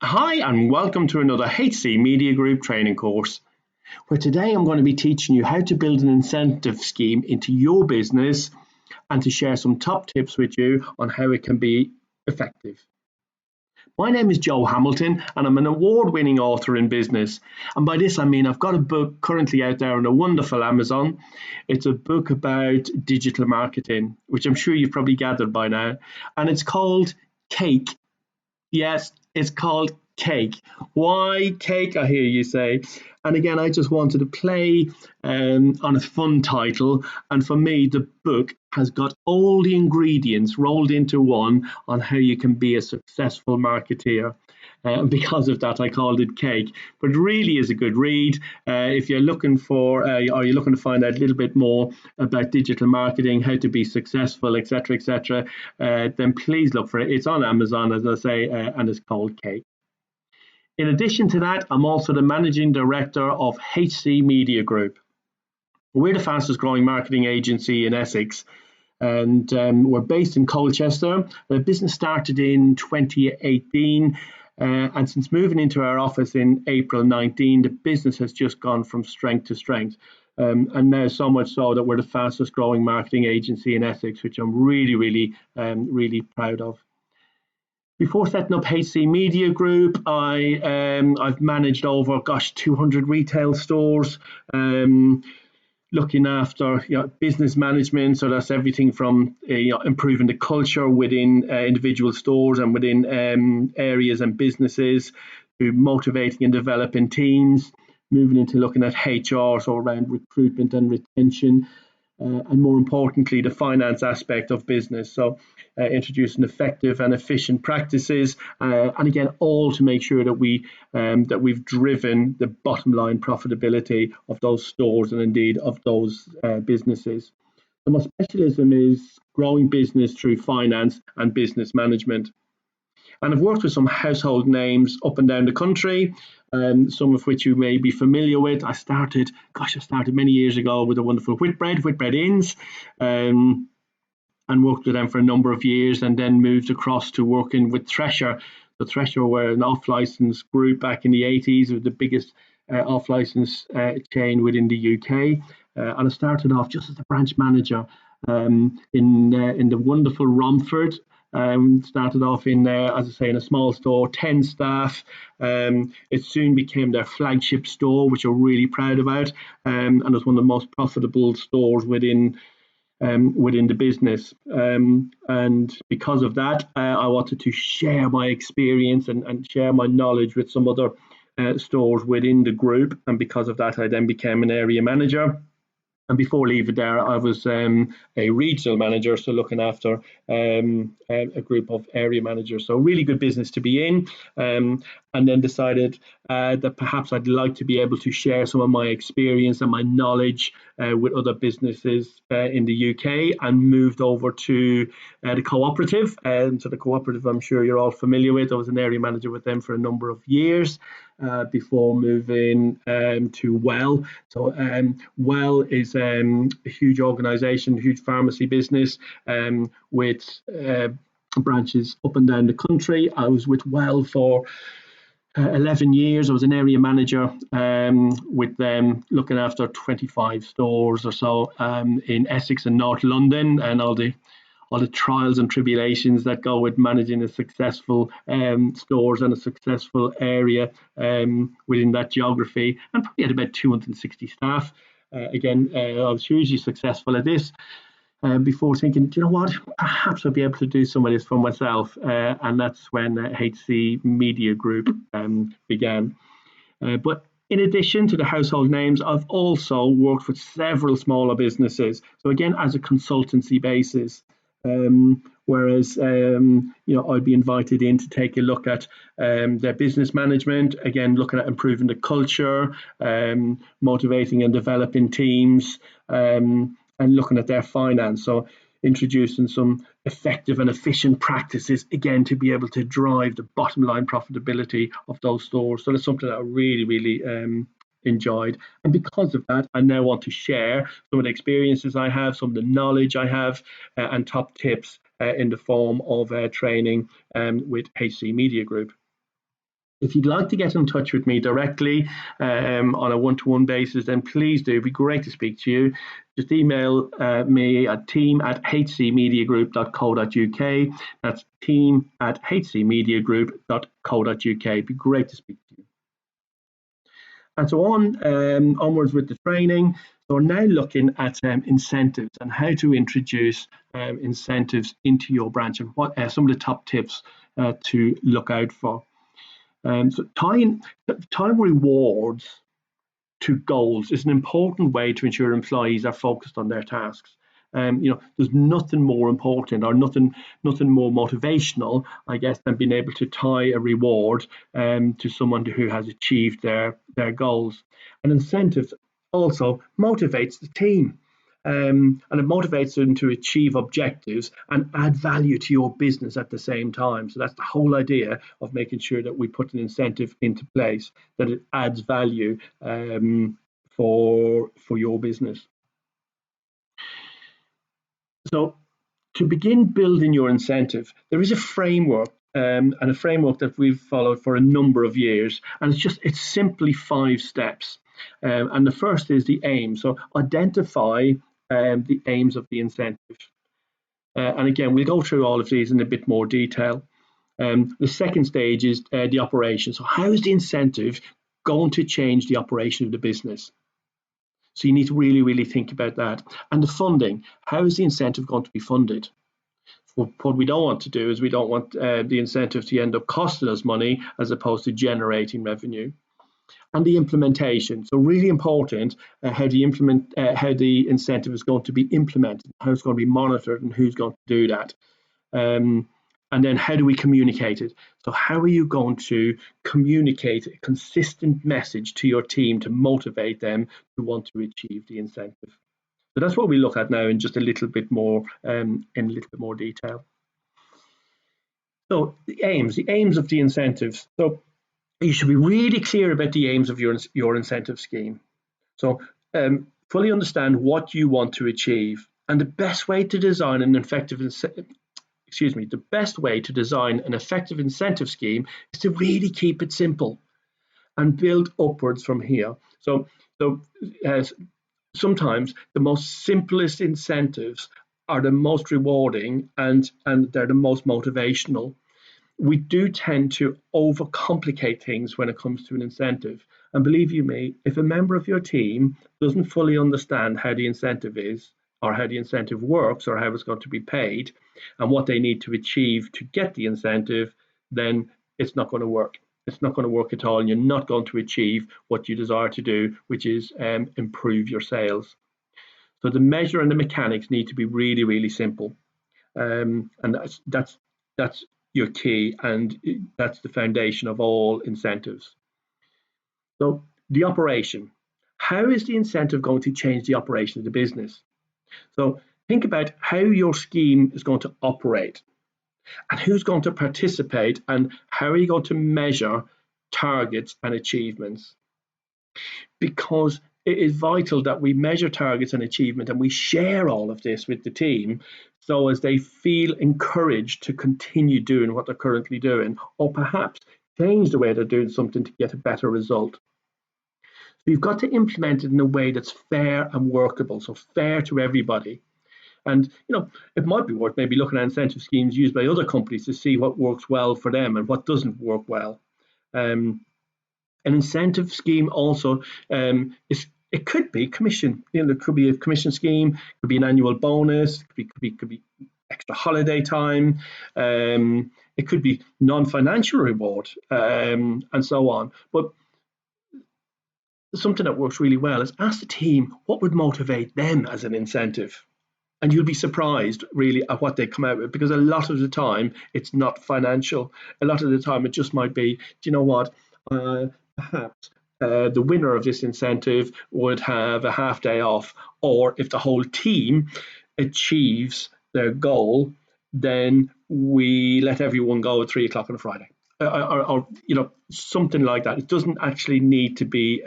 Hi, and welcome to another HC Media Group training course, where today I'm going to be teaching you how to build an incentive scheme into your business and to share some top tips with you on how it can be effective. My name is Joe Hamilton, and I'm an award-winning author in business. And by this, I mean I've got a book currently out there on a wonderful Amazon. It's a book about digital marketing, which I'm sure you've probably gathered by now. And it's called Cake. Yes, it's called Cake. Why Cake, I hear you say. And again, I just wanted to play on a fun title. And for me, the book has got all the ingredients rolled into one on how you can be a successful marketeer. And because of that, I called it Cake. But it really is a good read. If you're looking for, or you're looking to find out a little bit more about digital marketing, how to be successful, etc., then please look for it. It's on Amazon, as I say, and it's called Cake. In addition to that, I'm also the managing director of HC Media Group. We're the fastest growing marketing agency in Essex, and we're based in Colchester. The business started in 2018. And since moving into our office in April 19, the business has just gone from strength to strength. And now so much so that we're the fastest growing marketing agency in Essex, which I'm really proud of. Before setting up HC Media Group, I've managed over 200 retail stores, looking after business management. So that's everything from improving the culture within individual stores and within areas and businesses, to motivating and developing teams, moving into looking at HR, so around recruitment and retention. And more importantly, the finance aspect of business. So introducing effective and efficient practices, and again, all to make sure that we've driven the bottom line profitability of those stores and indeed of those businesses. So my specialism is growing business through finance and business management. And I've worked with some household names up and down the country, some of which you may be familiar with. I started many years ago with a wonderful Whitbread Inns, and worked with them for a number of years, and then moved across to working with Thresher. So Thresher were an off-license group back in the 80s, with the biggest off-license chain within the UK. And I started off just as a branch manager in the wonderful Romford. Started off in, as I say, in a small store, 10 staff. It soon became their flagship store, which I'm really proud about, and it was one of the most profitable stores within the business. And because of that, I wanted to share my experience and share my knowledge with some other stores within the group. And because of that, I then became an area manager. And before leaving there, I was a regional manager, so looking after a group of area managers. So really good business to be in. And then decided that perhaps I'd like to be able to share some of my experience and my knowledge with other businesses in the UK, and moved over to the cooperative. And so the cooperative, I'm sure you're all familiar with. I was an area manager with them for a number of years before moving to Well. So Well is a huge organisation, huge pharmacy business with branches up and down the country. I was with Well for 11 years. I was an area manager with them, looking after 25 stores or so in Essex and North London, and all the trials and tribulations that go with managing a successful stores and a successful area within that geography, and probably had about 260 staff. Again, I was hugely successful at this. Before thinking, do you know what, perhaps I'll be able to do some of this for myself. And that's when HC Media Group began. But in addition to the household names, I've also worked with several smaller businesses. So again, as a consultancy basis, whereas I'd be invited in to take a look at their business management, again looking at improving the culture, motivating and developing teams, and looking at their finance. So introducing some effective and efficient practices, again, to be able to drive the bottom line profitability of those stores. So that's something that I really enjoyed. And because of that, I now want to share some of the experiences I have, some of the knowledge I have, and top tips in the form of training with HC Media Group. If you'd like to get in touch with me directly on a one-to-one basis, then please do. It'd be great to speak to you. Just email me at team@hcmediagroup.co.uk. That's team@hcmediagroup.co.uk. It'd be great to speak to you. And so onwards with the training. So we're now looking at incentives and how to introduce incentives into your branch, and what some of the top tips to look out for. So time rewards to goals is an important way to ensure employees are focused on their tasks. There's nothing more important or nothing more motivational, I guess, than being able to tie a reward to someone who has achieved their goals. And incentives also motivates the team. And it motivates them to achieve objectives and add value to your business at the same time. So that's the whole idea of making sure that we put an incentive into place, that it adds value for your business. So to begin building your incentive, there is a framework and a framework that we've followed for a number of years, and it's simply 5 steps. And the first is the aim. So identify the aims of the incentive. And again, we'll go through all of these in a bit more detail. The second stage is the operation. So how is the incentive going to change the operation of the business? So you need to really, really think about that. And the funding, how is the incentive going to be funded? What we don't want to do is we don't want the incentive to end up costing us money as opposed to generating revenue. And the implementation, so really important how the incentive is going to be implemented, how it's going to be monitored, and who's going to do that. And then how do we communicate it? So how are you going to communicate a consistent message to your team to motivate them to want to achieve the incentive? So that's what we look at now in just a little bit more detail. So the aims of the incentives. So you should be really clear about the aims of your incentive scheme. So fully understand what you want to achieve, and the best way to design an effective incentive scheme is to really keep it simple and build upwards from here. So sometimes the most simplest incentives are the most rewarding and they're the most motivational. We do tend to overcomplicate things when it comes to an incentive. And believe you me, if a member of your team doesn't fully understand how the incentive is, or how the incentive works, or how it's going to be paid, and what they need to achieve to get the incentive, then it's not going to work. It's not going to work at all, and you're not going to achieve what you desire to do, which is improve your sales. So the measure and the mechanics need to be really, really simple, and that's your key, and that's the foundation of all incentives. So the operation. How is the incentive going to change the operation of the business? So think about how your scheme is going to operate, and who's going to participate, and how are you going to measure targets and achievements? Because it is vital that we measure targets and achievement, and we share all of this with the team, so as they feel encouraged to continue doing what they're currently doing, or perhaps change the way they're doing something to get a better result. So you've got to implement it in a way that's fair and workable, so fair to everybody. And it might be worth maybe looking at incentive schemes used by other companies to see what works well for them and what doesn't work well. An incentive scheme also it could be commission. There could be a commission scheme, could be an annual bonus, could be extra holiday time. It could be non-financial reward, and so on. But something that works really well is ask the team what would motivate them as an incentive. And you'll be surprised really at what they come out with, because a lot of the time it's not financial. A lot of the time it just might be, do you know what, perhaps the winner of this incentive would have a half day off, or if the whole team achieves their goal, then we let everyone go at 3 o'clock on a Friday, or something like that. It doesn't actually need to be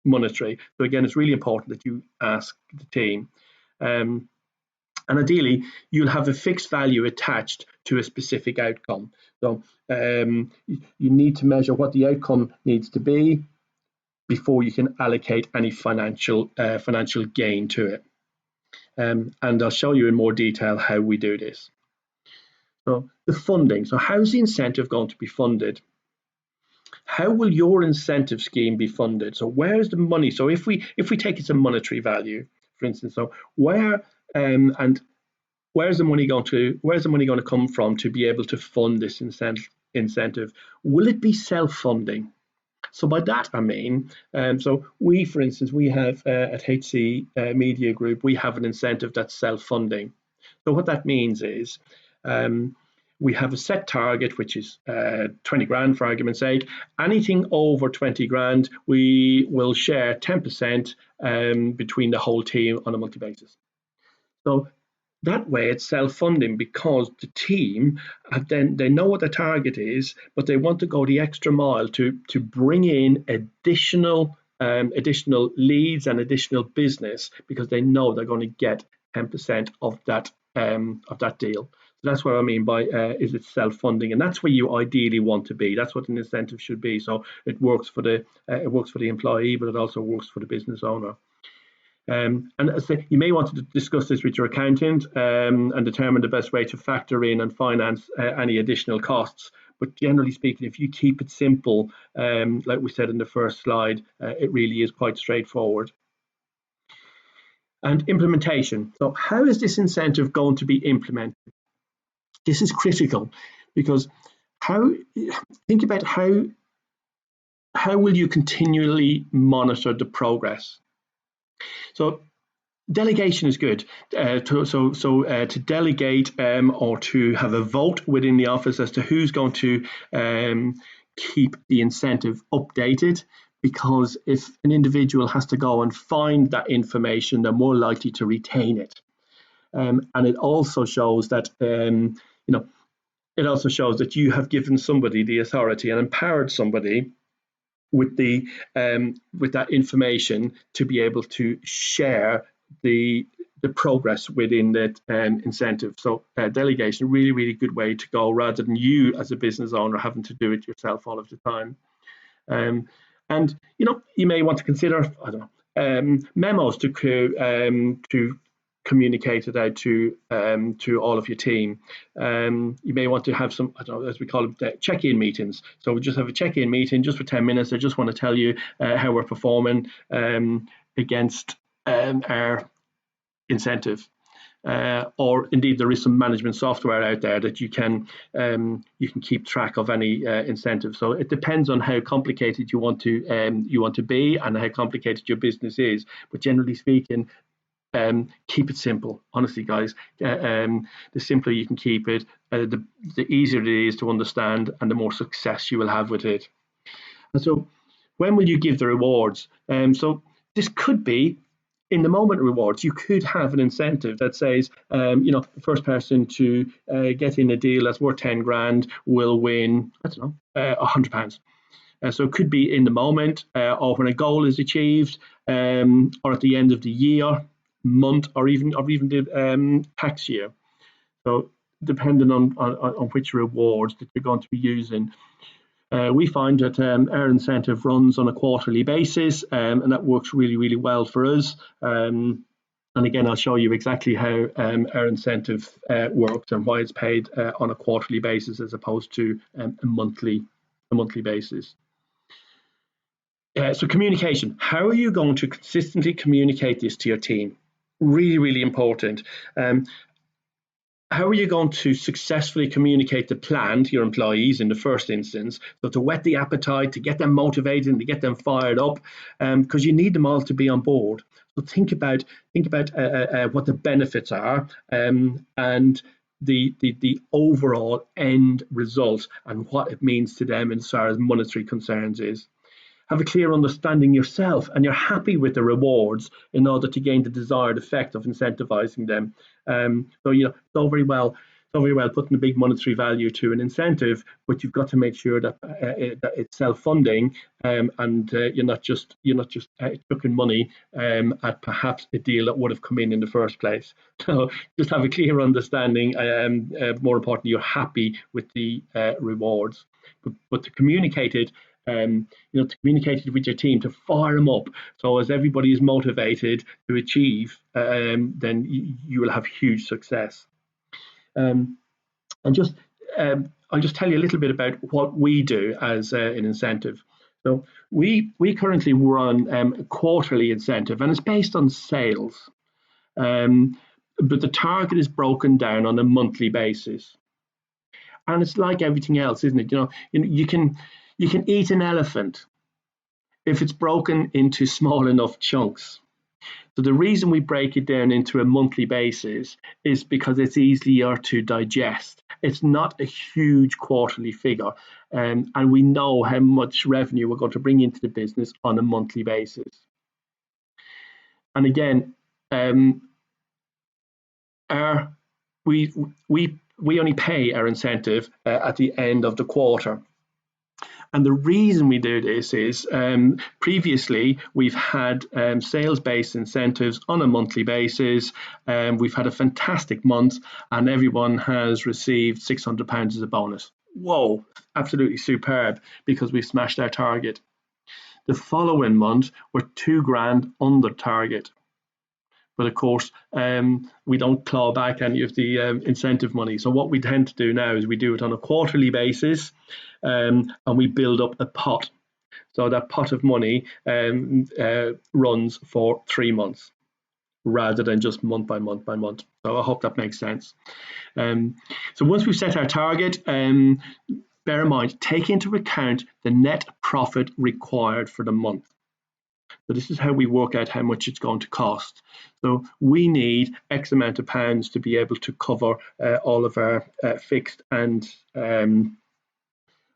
monetary. So again, it's really important that you ask the team. And ideally, you'll have a fixed value attached to a specific outcome. So you need to measure what the outcome needs to be before you can allocate any financial gain to it. And I'll show you in more detail how we do this. So the funding. So how's the incentive going to be funded? How will your incentive scheme be funded? So where's the money? So if we take it a monetary value, for instance, so where's the money going to come from to be able to fund this incentive? Will it be self-funding? So by that I mean, so we, for instance, we have at HC Media Group, we have an incentive that's self-funding. So what that means is we have a set target, which is 20 grand for argument's sake. Anything over 20 grand, we will share 10% between the whole team on a monthly basis. So that way it's self-funding, because the team they know what the target is, but they want to go the extra mile to bring in additional leads and additional business, because they know they're going to get 10% of that deal. So that's what I mean by is it self-funding, and that's where you ideally want to be. That's what an incentive should be. So it works for the employee, but it also works for the business owner. And as I say, you may want to discuss this with your accountant and determine the best way to factor in and finance any additional costs. But generally speaking, if you keep it simple, like we said in the first slide, it really is quite straightforward. And implementation. So how is this incentive going to be implemented? This is critical, because think about how will you continually monitor the progress? So delegation is good. To delegate or to have a vote within the office as to who's going to keep the incentive updated, because if an individual has to go and find that information, they're more likely to retain it. And it also shows that you have given somebody the authority and empowered somebody with that information to be able to share the progress within that incentive. So delegation, really, really good way to go, rather than you as a business owner having to do it yourself all of the time. And you may want to consider, memos to communicate it out to all of your team. You may want to have some, as we call them, check-in meetings. So we just have a check-in meeting just for 10 minutes. I just want to tell you how we're performing against our incentive. Or indeed, there is some management software out there that you can keep track of any incentive. So it depends on how complicated you want to be and how complicated your business is. But generally speaking, keep it simple. Honestly, guys, the simpler you can keep it, the easier it is to understand, and the more success you will have with it. And so, when will you give the rewards? So this could be in the moment rewards. You could have an incentive that says, the first person to get in a deal that's worth 10 grand will win, £100. So it could be in the moment, or when a goal is achieved, or at the end of the year, month, or even the tax year. So depending on which rewards that you're going to be using. We find that our incentive runs on a quarterly basis, and that works really, really well for us. And again, I'll show you exactly how our incentive works and why it's paid on a quarterly basis as opposed to a monthly basis. So communication. How are you going to consistently communicate this to your team? Really, really important. How are you going to successfully communicate the plan to your employees in the first instance? So to whet the appetite, to get them motivated, and to get them fired up, because you need them all to be on board. So think about what the benefits are, and the overall end result, and what it means to them as far as monetary concerns is. Have a clear understanding yourself, and you're happy with the rewards in order to gain the desired effect of incentivizing them. So it's all very well all very well putting a big monetary value to an incentive, but you've got to make sure that, that it's self-funding, and you're not just chucking money at perhaps a deal that would have come in the first place. So just have a clear understanding. More importantly, you're happy with the rewards, but to communicate it. To communicate it with your team, to fire them up. So as everybody is motivated to achieve, then you will have huge success. And just I'll just tell you a little bit about what we do as an incentive. So we currently run a quarterly incentive, and it's based on sales. But the target is broken down on a monthly basis. And it's like everything else, isn't it? You can eat an elephant if it's broken into small enough chunks. So the reason we break it down into a monthly basis is because it's easier to digest. It's not a huge quarterly figure, and we know how much revenue we're going to bring into the business on a monthly basis. And again, we only pay our incentive at the end of the quarter. And the reason we do this is previously we've had sales-based incentives on a monthly basis. We've had a fantastic month and everyone has received £600 as a bonus. Whoa, absolutely superb, because we've smashed our target. The following month we're £2,000 under target. But of course, we don't claw back any of the incentive money. So what we tend to do now is we do it on a quarterly basis, and we build up a pot. So that pot of money runs for 3 months rather than just month by month by month. So I hope that makes sense. So once we've set our target, bear in mind, take into account the net profit required for the month. So this is how we work out how much it's going to cost. So we need X amount of pounds to be able to cover all of our fixed and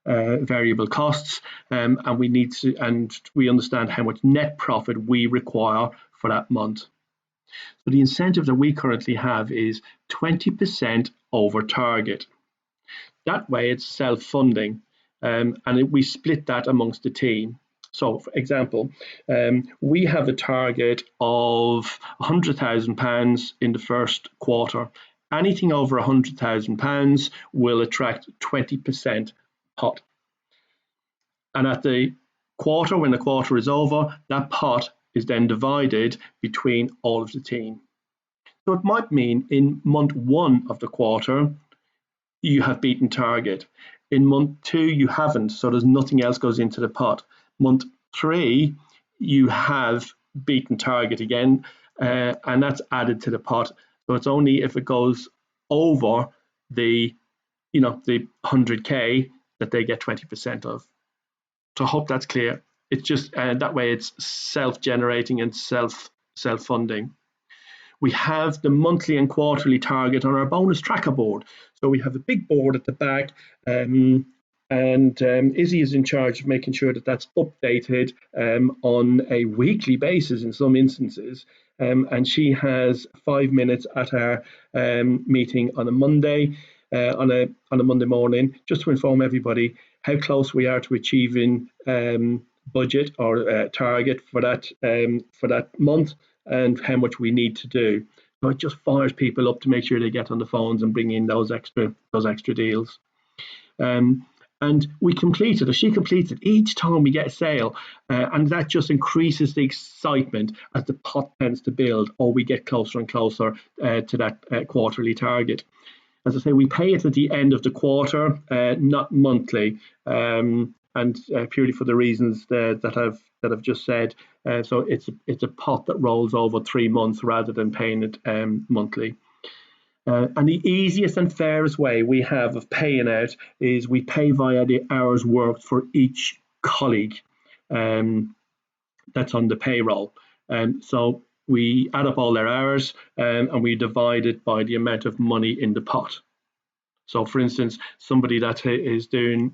variable costs, and we understand how much net profit we require for that month. So the incentive that we currently have is 20% over target. That way it's self-funding, and we split that amongst the team. So, for example, we have a target of £100,000 in the first quarter. Anything over £100,000 will attract 20% pot. And at the quarter, when the quarter is over, that pot is then divided between all of the team. So it might mean in month 1 of the quarter, you have beaten target. In month 2, you haven't, so there's nothing else goes into the pot. Month 3, you have beaten target again, and that's added to the pot. So it's only if it goes over the 100k that they get 20% of. So I hope that's clear. It's just that way it's self-generating and self-funding. We have the monthly and quarterly target on our bonus tracker board. So we have a big board at the back. And Izzy is in charge of making sure that that's updated on a weekly basis in some instances. And she has 5 minutes at our meeting on a Monday, on a Monday morning, just to inform everybody how close we are to achieving budget or target for that month, and how much we need to do. So it just fires people up to make sure they get on the phones and bring in those extra deals. And we complete it, or she completes it each time we get a sale, and that just increases the excitement as the pot tends to build, or we get closer and closer to that quarterly target. As I say, we pay it at the end of the quarter, not monthly, and purely for the reasons that I've just said. So it's a pot that rolls over 3 months rather than paying it monthly. And the easiest and fairest way we have of paying out is we pay via the hours worked for each colleague that's on the payroll. So we add up all their hours and we divide it by the amount of money in the pot. So, for instance, somebody that is doing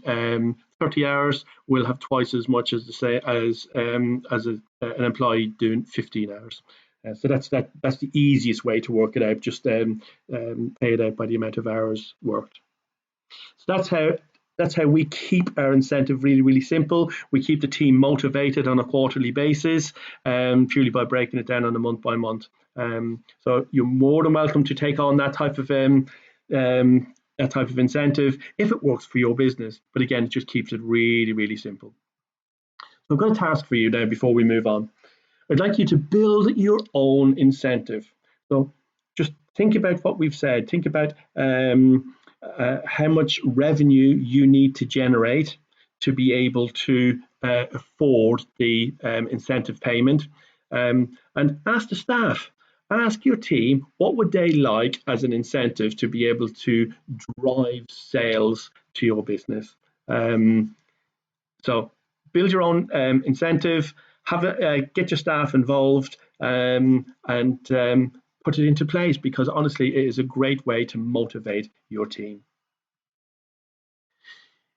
30 hours will have twice as much as an employee doing 15 hours. So that's the easiest way to work it out. Just pay it out by the amount of hours worked. So that's how we keep our incentive really, really simple. We keep the team motivated on a quarterly basis, purely by breaking it down on a month by month. So you're more than welcome to take on that type of incentive if it works for your business. But again, it just keeps it really, really simple. So I've got a task for you now before we move on. I'd like you to build your own incentive. So just think about what we've said. Think about how much revenue you need to generate to be able to afford the incentive payment. And ask the staff, ask your team, what would they like as an incentive to be able to drive sales to your business? So build your own incentive, get your staff involved, and put it into place, because honestly, it is a great way to motivate your team.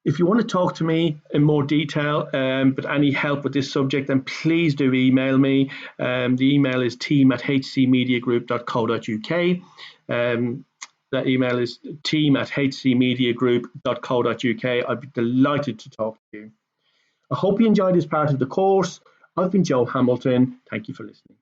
If you want to talk to me in more detail, but any help with this subject, then please do email me. The email is team@hcmediagroup.co.uk. That email is team@hcmediagroup.co.uk. I'd be delighted to talk to you. I hope you enjoyed this part of the course. I've been Joe Hamilton. Thank you for listening.